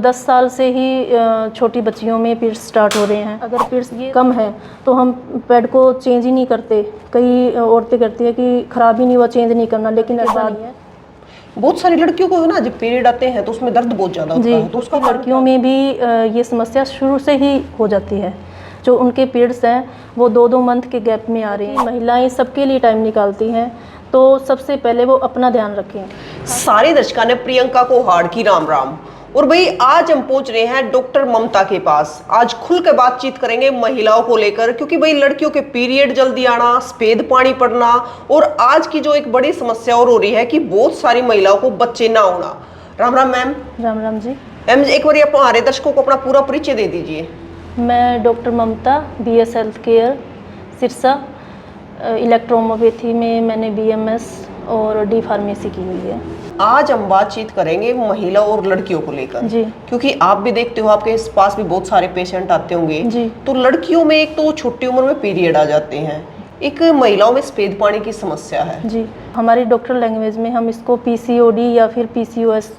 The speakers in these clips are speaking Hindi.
10 साल से ही छोटी बच्चियों में पीरियड्स स्टार्ट हो रहे हैं। अगर पीरियड्स ये कम है तो हम पैड को चेंज ही नहीं करते। कई औरतें करती है कि ख़राब ही नहीं हुआ, चेंज नहीं करना, लेकिन ऐसा नहीं है। बहुत सारी लड़कियों को है ना, जब पीरियड आते हैं तो उसमें दर्द बहुत ज़्यादा होता है, तो उसका लड़कियों में भी ये समस्या शुरू से ही हो जाती है। जो उनके पीरियड्स हैं वो 2-2 मंथ के गैप में आ रही हैं। महिलाएं सबके लिए टाइम निकालती हैं, तो सबसे पहले वो अपना ध्यान रखें। सारे दर्शकों ने प्रियंका को हार्ड की राम राम। और भाई आज हम पहुंच रहे हैं डॉक्टर ममता के पास। आज खुल के बातचीत करेंगे महिलाओं को लेकर, क्योंकि भाई लड़कियों के पीरियड जल्दी आना, सफेद पानी पड़ना, और आज की जो एक बड़ी समस्या और हो रही है कि बहुत सारी महिलाओं को बच्चे ना होना। राम राम मैम। राम राम जी। मैम एक बार आप हमारे दर्शकों को अपना पूरा परिचय दे दीजिए। मैं doctor Mamta, BS health care Sirsa, electrohomeopathy में मैंने BMS और D फार्मेसी की हुई है। आज हम बातचीत करेंगे महिला और लड़कियों को लेकर जी, क्योंकि आप भी देखते हो, आपके पास भी बहुत सारे पेशेंट आते होंगे जी। तो लड़कियों में एक तो छोटी उम्र में पीरियड आ जाते हैं, एक महिलाओं में सफेद पानी की समस्या है। जी, हमारी डॉक्टर लैंग्वेज में हम इसको PCOD या फिर PCOS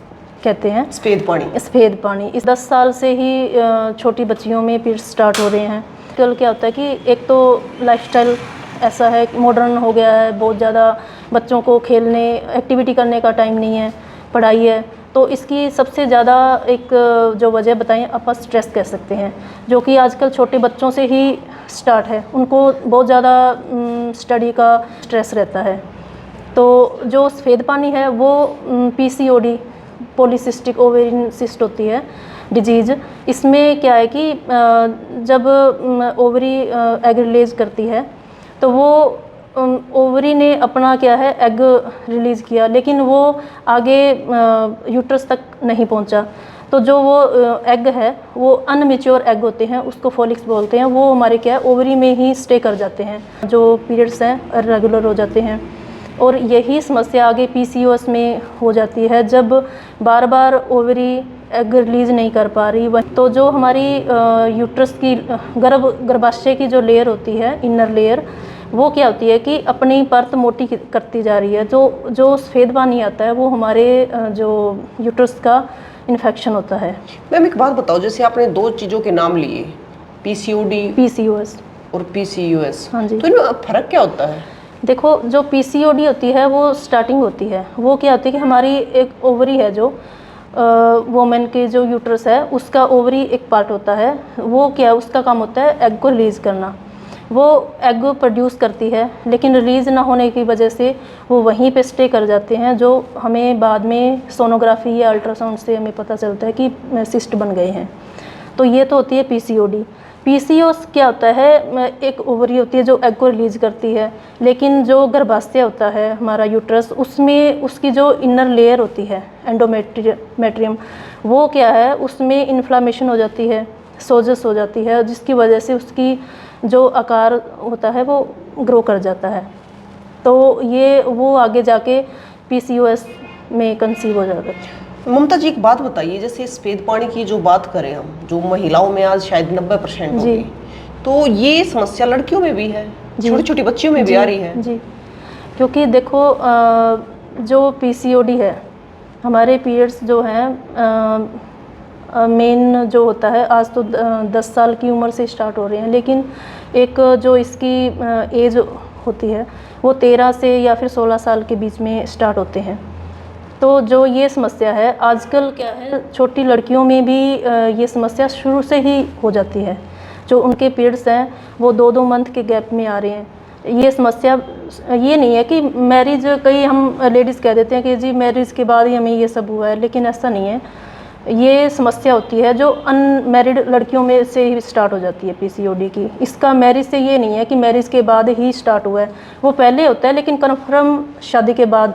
कहते हैं। सफेद पानी। सफेद पानी इस 10 साल से ही छोटी बच्चियों में पीरियड्स स्टार्ट हो रहे हैं। कल क्या होता है कि एक तो लाइफस्टाइल ऐसा है, मॉडर्न हो गया है, बहुत ज़्यादा बच्चों को खेलने एक्टिविटी करने का टाइम नहीं है, पढ़ाई है। तो इसकी सबसे ज़्यादा एक जो वजह बताएं आप स्ट्रेस कह सकते हैं, जो कि आजकल छोटे बच्चों से ही स्टार्ट है। उनको बहुत ज़्यादा स्टडी का स्ट्रेस रहता है। तो जो सफ़ेद पानी है वो PCOD पॉलीसिस्टिक ओवेरियन सिस्ट होती है डिजीज़। इसमें क्या है कि जब ओवरी एग रिलीज़ करती है तो वो ओवरी ने अपना क्या है एग रिलीज़ किया, लेकिन वो आगे यूट्रस तक नहीं पहुंचा। तो जो वो एग है वो अनमेच्योर एग होते हैं, उसको फॉलिक्स बोलते हैं। वो हमारे क्या है ओवरी में ही स्टे कर जाते हैं, जो पीरियड्स हैं रेगुलर हो जाते हैं। और यही समस्या आगे PCOS में हो जाती है, जब बार बार ओवरी एग रिलीज़ नहीं कर पा रही। तो जो हमारी यूट्रस की गर्भाशय की जो लेयर होती है, इनर लेयर, वो क्या होती है कि अपनी परत मोटी करती जा रही है। जो सफ़ेद पानी आता है वो हमारे जो यूट्रस का इन्फेक्शन होता है। मैम एक बात बताओ, जैसे आपने 2 चीज़ों के नाम लिए, PCOD PCOS और PCOS, हाँ जी। तो इनमें फ़र्क क्या होता है? देखो, जो PCOD होती है वो स्टार्टिंग होती है, वो क्या होती है कि हमारी एक ओवरी है, जो वोमेन के जो यूट्रस है उसका ओवरी एक पार्ट होता है। वो क्या है, उसका काम होता है एग को रिलीज़ करना। वो एग प्रोड्यूस करती है, लेकिन रिलीज़ ना होने की वजह से वो वहीं पे स्टे कर जाते हैं, जो हमें बाद में सोनोग्राफी या अल्ट्रासाउंड से हमें पता चलता है कि सिस्ट बन गए हैं। तो ये तो होती है PCOD। PCOS क्या होता है, एक ओवरी होती है जो एग को रिलीज़ करती है, लेकिन जो गर्भाशय होता है हमारा यूट्रस, उसमें उसकी जो इनर लेयर होती है एंडोमेट्रियम, वो क्या है उसमें इन्फ्लामेशन हो जाती है, सोजस हो जाती है, जिसकी वजह से उसकी जो आकार होता है वो ग्रो कर जाता है। तो ये वो आगे जाके PCOS में कंसीव हो जाता है। ममता जी एक बात बताइए, जैसे सफ़ेद पानी की जो बात करें हम, जो महिलाओं में आज शायद 90% होगी, तो ये समस्या लड़कियों में भी है, छोटी छोटी बच्चियों में भी आ रही है। जी, क्योंकि देखो जो PCOD है, हमारे पीरियड्स जो हैं मेन जो होता है, आज तो 10 साल की उम्र से स्टार्ट हो रहे हैं, लेकिन एक जो इसकी एज होती है वो 13 से या फिर 16 साल के बीच में स्टार्ट होते हैं। तो जो ये समस्या है आजकल क्या है, छोटी लड़कियों में भी ये समस्या शुरू से ही हो जाती है। जो उनके पीरियड्स हैं वो 2-2 मंथ के गैप में आ रहे हैं। ये समस्या ये नहीं है कि मैरिज, कई हम लेडीज़ कह देते हैं कि जी मैरिज के बाद ही हमें ये सब हुआ है, लेकिन ऐसा नहीं है। ये समस्या होती है जो अनमैरिड लड़कियों में से ही स्टार्ट हो जाती है PCOD की। इसका मैरिज से ये नहीं है कि मैरिज के बाद ही स्टार्ट हुआ है, वो पहले होता है, लेकिन कन्फर्म शादी के बाद।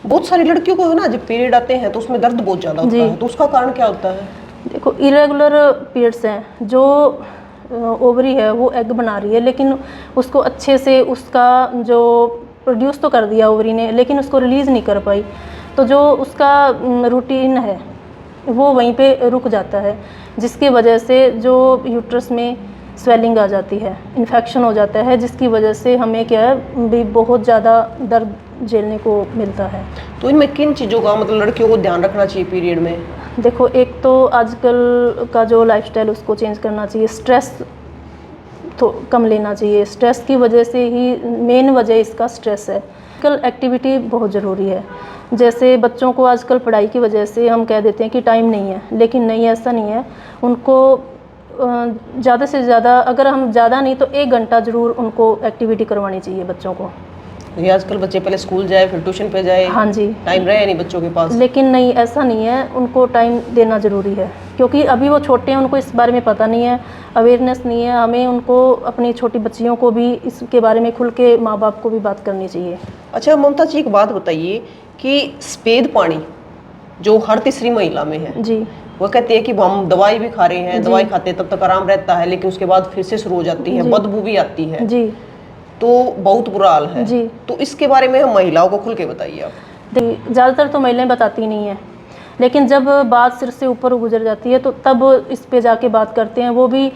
बहुत सारी लड़कियों को है ना, जब पीरियड आते हैं तो उसमें दर्द बहुत ज़्यादा होता है, तो उसका कारण क्या होता है? देखो, इरेगुलर पीरियड्स हैं, जो ओवरी है वो एग बना रही है, लेकिन उसको अच्छे से उसका जो प्रोड्यूस तो कर दिया ओवरी ने, लेकिन उसको रिलीज़ नहीं कर पाई। तो जो उसका रूटीन है वो वहीं पे रुक जाता है, जिसकी वजह से जो यूट्रस में स्वेलिंग आ जाती है, इन्फेक्शन हो जाता है, जिसकी वजह से हमें क्या है भी बहुत ज़्यादा दर्द झेलने को मिलता है। तो इनमें किन चीज़ों का मतलब लड़कियों को ध्यान रखना चाहिए पीरियड में? देखो, एक तो आजकल का जो लाइफस्टाइल उसको चेंज करना चाहिए, स्ट्रेस तो कम लेना चाहिए। स्ट्रेस की वजह से ही, मेन वजह इसका स्ट्रेस है। फिजिकल एक्टिविटी बहुत ज़रूरी है। जैसे बच्चों को आजकल पढ़ाई की वजह से हम कह देते हैं कि टाइम नहीं है, लेकिन नहीं, ऐसा नहीं है। उनको ज़्यादा से ज़्यादा, अगर हम ज़्यादा नहीं तो 1 घंटा ज़रूर उनको एक्टिविटी करवानी चाहिए बच्चों को। ये आजकल बच्चे पहले स्कूल जाए फिर ट्यूशन पे जाए, हाँ जी, टाइम रहे नहीं बच्चों के पास। लेकिन नहीं, ऐसा नहीं है, उनको टाइम देना ज़रूरी है, क्योंकि अभी वो छोटे हैं, उनको इस बारे में पता नहीं है, अवेयरनेस नहीं है। हमें उनको, अपनी छोटी बच्चियों को भी इसके बारे में खुल के माँ बाप को भी बात करनी चाहिए। अच्छा ममता जी, एक बात बताइए कि सफ़ेद पानी जो हर तीसरी महिला में है, जी वो कहती है कि हम दवाई भी खा रहे हैं, जी। दवाई खाते तब तक आराम रहता है, लेकिन उसके बाद फिर से शुरू हो जाती है, जी। बदबू भी आती है, जी तो बहुत बुरा हाल है। जी। तो इसके बारे में हम महिलाओं को खुल के बताइए आप। देखिए, ज़्यादातर तो महिलाएं बताती नहीं हैं, लेकिन जब बात सिर से ऊपर गुजर जाती है तो तब इस पे जाके बात करते हैं। वो भी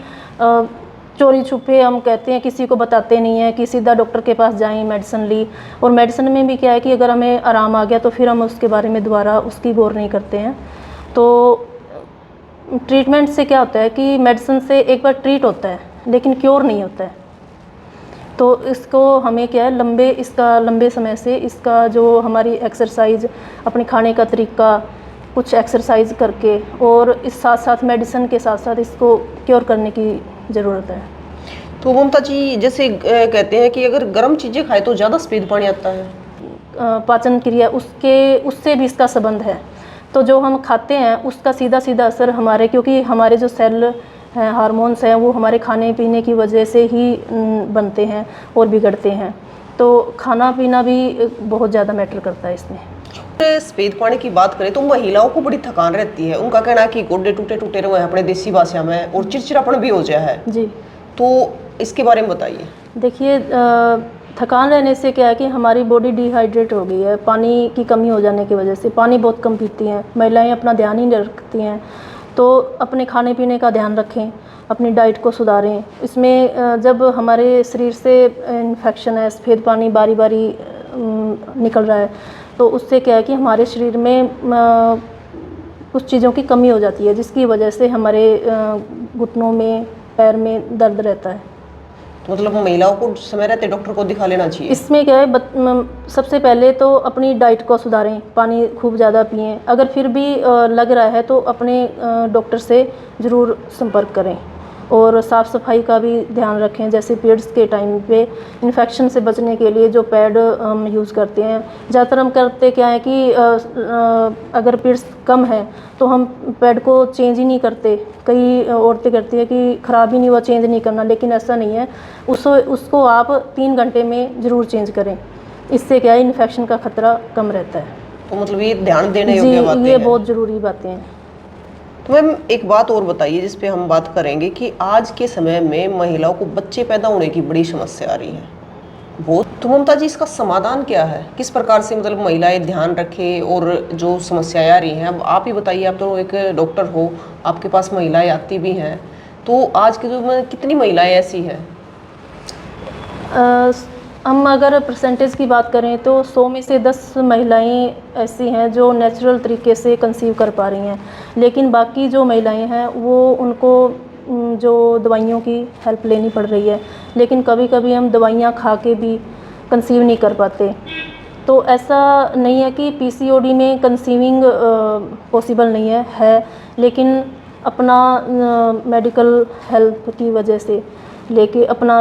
चोरी छुपे, हम कहते हैं, किसी को बताते नहीं हैं कि सीधा डॉक्टर के पास जाएं, मेडिसिन ली। और मेडिसिन में भी क्या है कि अगर हमें आराम आ गया तो फिर हम उसके बारे में दोबारा उसकी गौर नहीं करते हैं। तो ट्रीटमेंट से क्या होता है कि मेडिसिन से एक बार ट्रीट होता है, लेकिन क्योर नहीं होता है। तो इसको हमें क्या है, इसका लंबे समय से इसका जो हमारी एक्सरसाइज, अपने खाने का तरीका, कुछ एक्सरसाइज करके, और इस साथ साथ मेडिसिन के साथ साथ इसको क्योर करने की ज़रूरत है। तो ममता जी, जैसे कहते हैं कि अगर गर्म चीज़ें खाए तो ज़्यादा सफ़ेद पानी आता है। पाचन क्रिया उससे भी इसका संबंध है। तो जो हम खाते हैं उसका सीधा सीधा असर हमारे, क्योंकि हमारे जो सेल हैं, हार्मोन्स हैं, वो हमारे खाने पीने की वजह से ही बनते हैं और बिगड़ते हैं। तो खाना पीना भी बहुत ज़्यादा मैटर करता है इसमें। सफ़ेद पानी की बात करें तो महिलाओं को बड़ी थकान रहती है। उनका कहना है कि गोडे टूटे टूटे रहे हैं अपने देसी भाषा में, और चिड़चिड़ापन भी हो जाए है। जी, तो इसके बारे में बताइए। देखिए, थकान रहने से क्या है कि हमारी बॉडी डिहाइड्रेट हो गई है, पानी की कमी हो जाने की वजह से। पानी बहुत कम पीती हैं महिलाएं, अपना ध्यान ही नहीं रखती हैं। तो अपने खाने पीने का ध्यान रखें, अपनी डाइट को सुधारें। इसमें जब हमारे शरीर से इन्फेक्शन है, सफ़ेद पानी बारी बारी निकल रहा है, तो उससे क्या है कि हमारे शरीर में कुछ चीज़ों की कमी हो जाती है, जिसकी वजह से हमारे घुटनों में, पैर में दर्द रहता है। तो मतलब महिलाओं को समय रहते डॉक्टर को दिखा लेना चाहिए। इसमें क्या है, सबसे पहले तो अपनी डाइट को सुधारें, पानी खूब ज़्यादा पिएं। अगर फिर भी लग रहा है तो अपने डॉक्टर से ज़रूर संपर्क करें, और साफ़ सफाई का भी ध्यान रखें। जैसे पीरियड्स के टाइम पे इन्फेक्शन से बचने के लिए जो पैड हम यूज़ करते हैं, ज़्यादातर हम करते क्या है कि अगर पीरियड्स कम है तो हम पैड को चेंज ही नहीं करते। कई औरतें करती है कि ख़राब ही नहीं हुआ, चेंज नहीं करना, लेकिन ऐसा नहीं है। उसको आप 3 घंटे में ज़रूर चेंज करें। इससे क्या है, इन्फेक्शन का ख़तरा कम रहता है। तो मतलब ये ध्यान देने जी, योग्य बातें ये हैं। बहुत ज़रूरी बातें हैं। तो मैम एक बात और बताइए जिस पे हम बात करेंगे कि आज के समय में महिलाओं को बच्चे पैदा होने की बड़ी समस्या आ रही है बहुत। तो ममता जी, इसका समाधान क्या है? किस प्रकार से मतलब महिलाएं ध्यान रखें और जो समस्याएं आ रही हैं, अब आप ही बताइए। आप तो एक डॉक्टर हो, आपके पास महिलाएं आती भी हैं, तो आज के जो कितनी महिलाएं ऐसी हैं? हम अगर परसेंटेज की बात करें तो 100 में से 10 महिलाएं ऐसी हैं जो नेचुरल तरीके से कंसीव कर पा रही हैं, लेकिन बाकी जो महिलाएं हैं वो उनको जो दवाइयों की हेल्प लेनी पड़ रही है। लेकिन कभी कभी हम दवाइयाँ खा के भी कंसीव नहीं कर पाते। तो ऐसा नहीं है कि पीसीओडी में कंसीविंग पॉसिबल नहीं है, लेकिन अपना मेडिकल हेल्प की वजह से लेके, अपना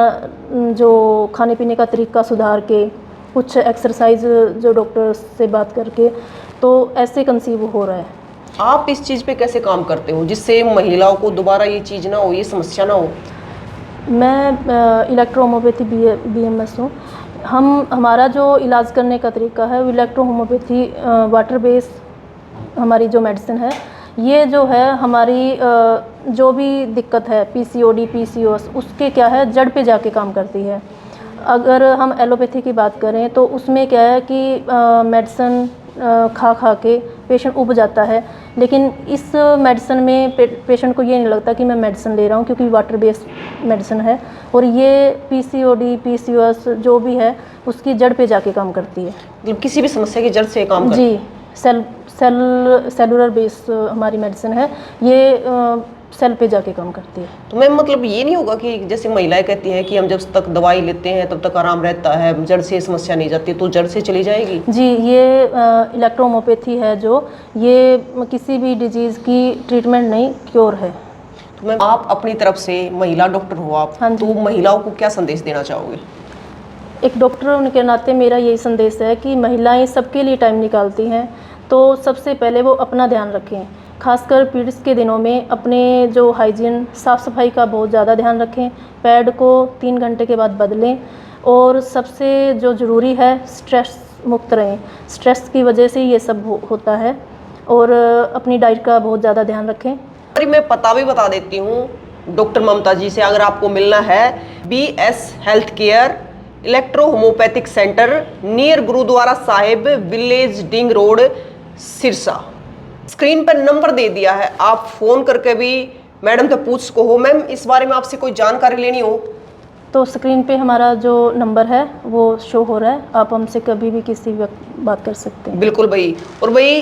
जो खाने पीने का तरीका सुधार के, कुछ एक्सरसाइज जो डॉक्टर से बात करके, तो ऐसे कंसीव हो रहा है। आप इस चीज़ पे कैसे काम करते हो जिससे महिलाओं को दोबारा ये चीज़ ना हो, ये समस्या ना हो? मैं इलेक्ट्रो होम्योपैथी BMS हूँ। हमारा जो इलाज करने का तरीका है वो इलेक्ट्रो होम्योपैथी वाटर बेस हमारी जो मेडिसिन है, ये जो है हमारी जो भी दिक्कत है पीसीओडी, PCOS, उसके क्या है, जड़ पे जाके काम करती है। अगर हम एलोपैथी की बात करें तो उसमें क्या है कि मेडिसिन खा के पेशेंट उब जाता है, लेकिन इस मेडिसिन में पेशेंट को ये नहीं लगता कि मैं मेडिसिन ले रहा हूँ, क्योंकि वाटर बेस्ड मेडिसिन है, और ये पीसीओडी, PCOS जो भी है उसकी जड़ पे जाके काम करती है। मतलब किसी भी समस्या की जड़ से काम जी, सेलुलर बेस हमारी मेडिसिन है, ये सेल पे जाके काम करती है। तो मैम मतलब ये नहीं होगा कि जैसे महिलाएं कहती हैं कि हम जब तक दवाई लेते हैं तब तक आराम रहता है, जड़ से समस्या नहीं जाती, तो जड़ से चली जाएगी? जी, ये इलेक्ट्रोहोम्योपैथी है जो, ये किसी भी डिजीज़ की ट्रीटमेंट नहीं, क्योर है। तो मैम आप अपनी तरफ से महिला डॉक्टर हो आप, हाँ जी। तो महिलाओं को क्या संदेश देना चाहोगे? एक डॉक्टर होने के नाते मेरा यही संदेश है कि महिलाएं सबके लिए टाइम निकालती हैं, तो सबसे पहले वो अपना ध्यान रखें। खासकर पीरियड्स के दिनों में अपने जो हाइजीन, साफ़ सफाई का बहुत ज़्यादा ध्यान रखें। पैड को 3 घंटे के बाद बदलें, और सबसे जो ज़रूरी है, स्ट्रेस मुक्त रहें। स्ट्रेस की वजह से ये सब होता है, और अपनी डाइट का बहुत ज़्यादा ध्यान रखें। और मैं पता भी बता देती हूँ डॉक्टर ममता जी से, अगर आपको मिलना है BS health care electro homeopathic centre near gurdwara sahib village Ding road Sirsa. Screen पर नंबर दे दिया है, आप फ़ोन करके भी मैडम से पूछ सको हो। मैम इस बारे में आपसे कोई जानकारी लेनी हो तो स्क्रीन पे हमारा जो नंबर है वो शो हो रहा है, आप हमसे कभी भी किसी वक्त बात कर सकते हैं। बिल्कुल भाई। और भाई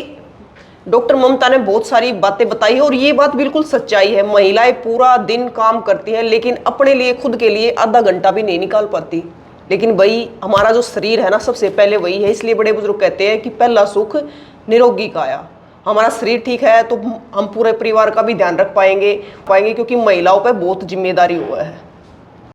डॉक्टर ममता ने बहुत सारी बातें बताई है, और ये बात बिल्कुल सच्चाई है। महिलाएं पूरा दिन काम करती हैं, लेकिन अपने लिए, खुद के लिए आधा घंटा भी नहीं निकाल पाती। लेकिन भाई हमारा जो शरीर है ना, सबसे पहले वही है। इसलिए बड़े बुजुर्ग कहते हैं कि पहला सुख निरोगी काया। हमारा शरीर ठीक है तो हम पूरे परिवार का भी ध्यान रख पाएंगे, क्योंकि महिलाओं पर बहुत जिम्मेदारी हुआ है।